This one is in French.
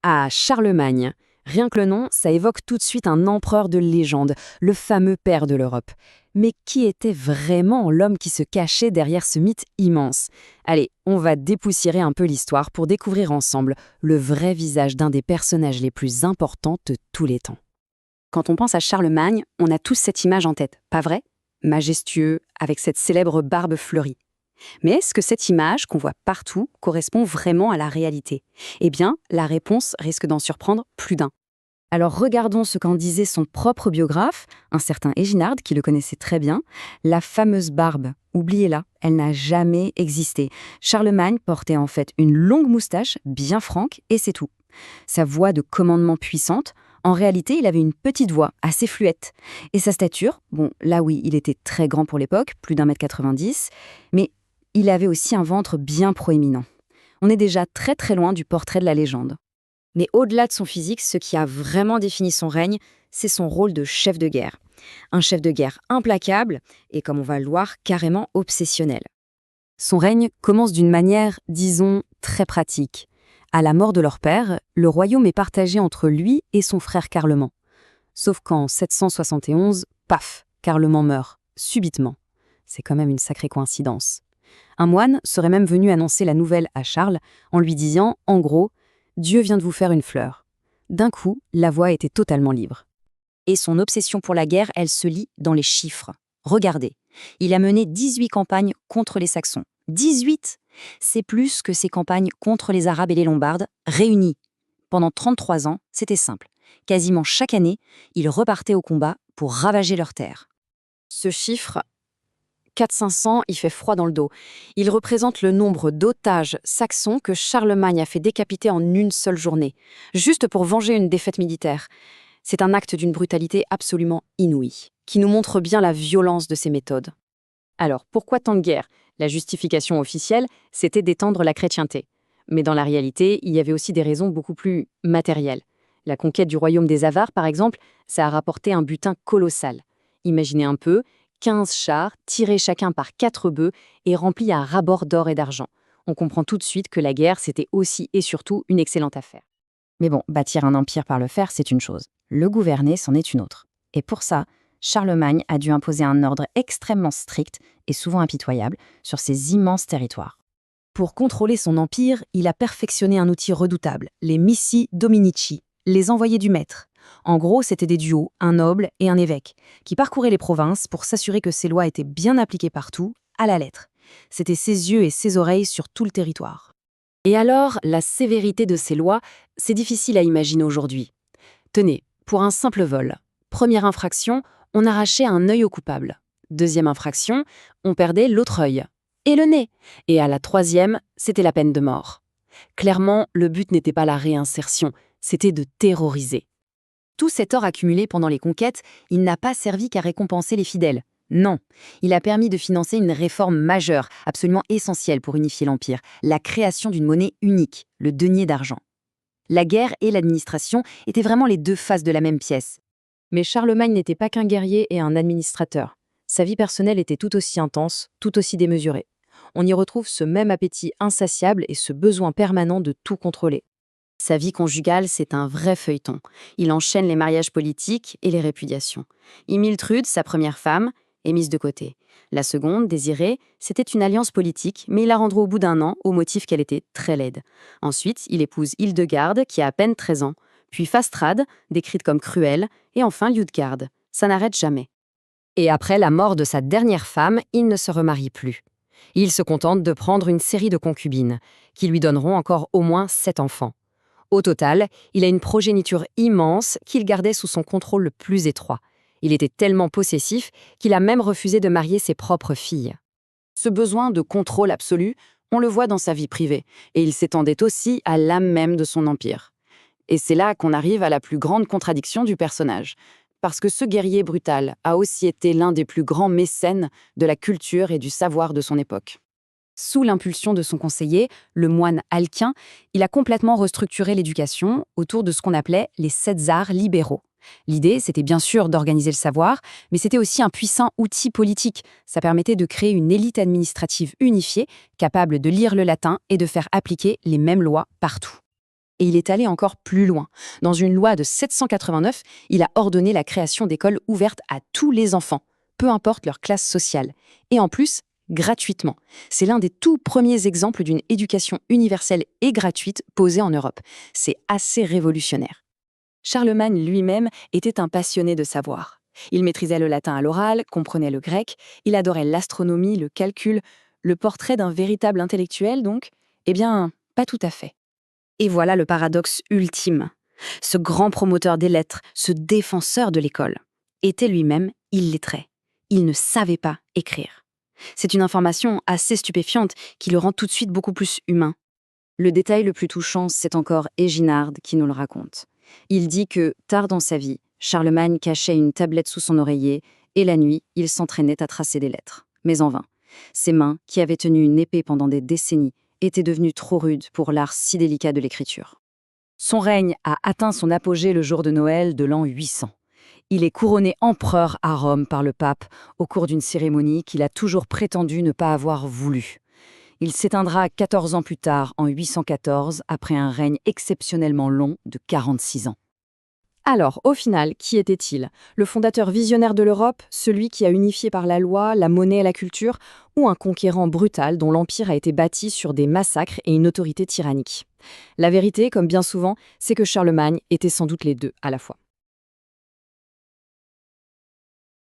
Ah, Charlemagne. Rien que le nom, ça évoque tout de suite un empereur de légende, le fameux père de l'Europe. Mais qui était vraiment l'homme qui se cachait derrière ce mythe immense? Allez, on va dépoussiérer un peu l'histoire pour découvrir ensemble le vrai visage d'un des personnages les plus importants de tous les temps. Quand on pense à Charlemagne, on a tous cette image en tête, pas vrai? Majestueux, avec cette célèbre barbe fleurie. Mais est-ce que cette image qu'on voit partout correspond vraiment à la réalité? Eh bien, la réponse risque d'en surprendre plus d'un. Alors regardons ce qu'en disait son propre biographe, un certain Éginard, qui le connaissait très bien. La fameuse barbe, oubliez-la, elle n'a jamais existé. Charlemagne portait en fait une longue moustache, bien franque, et c'est tout. Sa voix de commandement puissante, en réalité, il avait une petite voix, assez fluette. Et sa stature, bon, là oui, il était très grand pour l'époque, plus d'1,90 m, mais il avait aussi un ventre bien proéminent. On est déjà très très loin du portrait de la légende. Mais au-delà de son physique, ce qui a vraiment défini son règne, c'est son rôle de chef de guerre. Un chef de guerre implacable et, comme on va le voir, carrément obsessionnel. Son règne commence d'une manière, disons, très pratique. À la mort de leur père, le royaume est partagé entre lui et son frère Carloman. Sauf qu'en 771, paf, Carloman meurt, subitement. C'est quand même une sacrée coïncidence. Un moine serait même venu annoncer la nouvelle à Charles en lui disant, en gros, « Dieu vient de vous faire une fleur ». D'un coup, la voie était totalement libre. Et son obsession pour la guerre, elle se lit dans les chiffres. Regardez, il a mené 18 campagnes contre les Saxons. 18 ! C'est plus que ses campagnes contre les Arabes et les Lombardes, réunies. Pendant 33 ans, c'était simple. Quasiment chaque année, il repartait au combat pour ravager leurs terres. Ce chiffre, 400-500, il fait froid dans le dos. Il représente le nombre d'otages saxons que Charlemagne a fait décapiter en une seule journée, juste pour venger une défaite militaire. C'est un acte d'une brutalité absolument inouïe, qui nous montre bien la violence de ses méthodes. Alors, pourquoi tant de guerre? La justification officielle, c'était d'étendre la chrétienté. Mais dans la réalité, il y avait aussi des raisons beaucoup plus matérielles. La conquête du royaume des Avars, par exemple, ça a rapporté un butin colossal. Imaginez un peu, 15 chars, tirés chacun par 4 bœufs et remplis à ras-bord d'or et d'argent. On comprend tout de suite que la guerre, c'était aussi et surtout une excellente affaire. Mais bon, bâtir un empire par le fer, c'est une chose. Le gouverner, c'en est une autre. Et pour ça, Charlemagne a dû imposer un ordre extrêmement strict et souvent impitoyable sur ces immenses territoires. Pour contrôler son empire, il a perfectionné un outil redoutable, les missi dominici, les envoyés du maître. En gros, c'était des duos, un noble et un évêque, qui parcouraient les provinces pour s'assurer que ces lois étaient bien appliquées partout, à la lettre. C'était ses yeux et ses oreilles sur tout le territoire. Et alors, la sévérité de ces lois, c'est difficile à imaginer aujourd'hui. Tenez, pour un simple vol. Première infraction, on arrachait un œil au coupable. Deuxième infraction, on perdait l'autre œil. Et le nez. Et à la troisième, c'était la peine de mort. Clairement, le but n'était pas la réinsertion, c'était de terroriser. Tout cet or accumulé pendant les conquêtes, il n'a pas servi qu'à récompenser les fidèles. Non, il a permis de financer une réforme majeure, absolument essentielle pour unifier l'Empire, la création d'une monnaie unique, le denier d'argent. La guerre et l'administration étaient vraiment les deux faces de la même pièce. Mais Charlemagne n'était pas qu'un guerrier et un administrateur. Sa vie personnelle était tout aussi intense, tout aussi démesurée. On y retrouve ce même appétit insatiable et ce besoin permanent de tout contrôler. Sa vie conjugale, c'est un vrai feuilleton. Il enchaîne les mariages politiques et les répudiations. Himiltrude, sa première femme, est mise de côté. La seconde, Désirée, c'était une alliance politique, mais il la rendra au bout d'un an au motif qu'elle était très laide. Ensuite, il épouse Hildegarde, qui a à peine 13 ans, puis Fastrade, décrite comme cruelle, et enfin Liutgarde. Ça n'arrête jamais. Et après la mort de sa dernière femme, il ne se remarie plus. Il se contente de prendre une série de concubines, qui lui donneront encore au moins 7 enfants. Au total, il a une progéniture immense qu'il gardait sous son contrôle le plus étroit. Il était tellement possessif qu'il a même refusé de marier ses propres filles. Ce besoin de contrôle absolu, on le voit dans sa vie privée, et il s'étendait aussi à l'âme même de son empire. Et c'est là qu'on arrive à la plus grande contradiction du personnage, parce que ce guerrier brutal a aussi été l'un des plus grands mécènes de la culture et du savoir de son époque. Sous l'impulsion de son conseiller, le moine Alcuin, il a complètement restructuré l'éducation autour de ce qu'on appelait les 7 arts libéraux. L'idée, c'était bien sûr d'organiser le savoir, mais c'était aussi un puissant outil politique. Ça permettait de créer une élite administrative unifiée, capable de lire le latin et de faire appliquer les mêmes lois partout. Et il est allé encore plus loin. Dans une loi de 789, il a ordonné la création d'écoles ouvertes à tous les enfants, peu importe leur classe sociale. Et en plus, gratuitement. C'est l'un des tout premiers exemples d'une éducation universelle et gratuite posée en Europe. C'est assez révolutionnaire. Charlemagne lui-même était un passionné de savoir. Il maîtrisait le latin à l'oral, comprenait le grec, il adorait l'astronomie, le calcul, le portrait d'un véritable intellectuel donc. Eh bien, pas tout à fait. Et voilà le paradoxe ultime. Ce grand promoteur des lettres, ce défenseur de l'école, était lui-même illettré. Il ne savait pas écrire. C'est une information assez stupéfiante qui le rend tout de suite beaucoup plus humain. Le détail le plus touchant, c'est encore Éginard qui nous le raconte. Il dit que, tard dans sa vie, Charlemagne cachait une tablette sous son oreiller et la nuit, il s'entraînait à tracer des lettres. Mais en vain. Ses mains, qui avaient tenu une épée pendant des décennies, étaient devenues trop rudes pour l'art si délicat de l'écriture. Son règne a atteint son apogée le jour de Noël de l'an 800. Il est couronné empereur à Rome par le pape au cours d'une cérémonie qu'il a toujours prétendu ne pas avoir voulu. Il s'éteindra 14 ans plus tard, en 814, après un règne exceptionnellement long de 46 ans. Alors, au final, qui était-il? Le fondateur visionnaire de l'Europe, celui qui a unifié par la loi, la monnaie et la culture, ou un conquérant brutal dont l'empire a été bâti sur des massacres et une autorité tyrannique? La vérité, comme bien souvent, c'est que Charlemagne était sans doute les deux à la fois.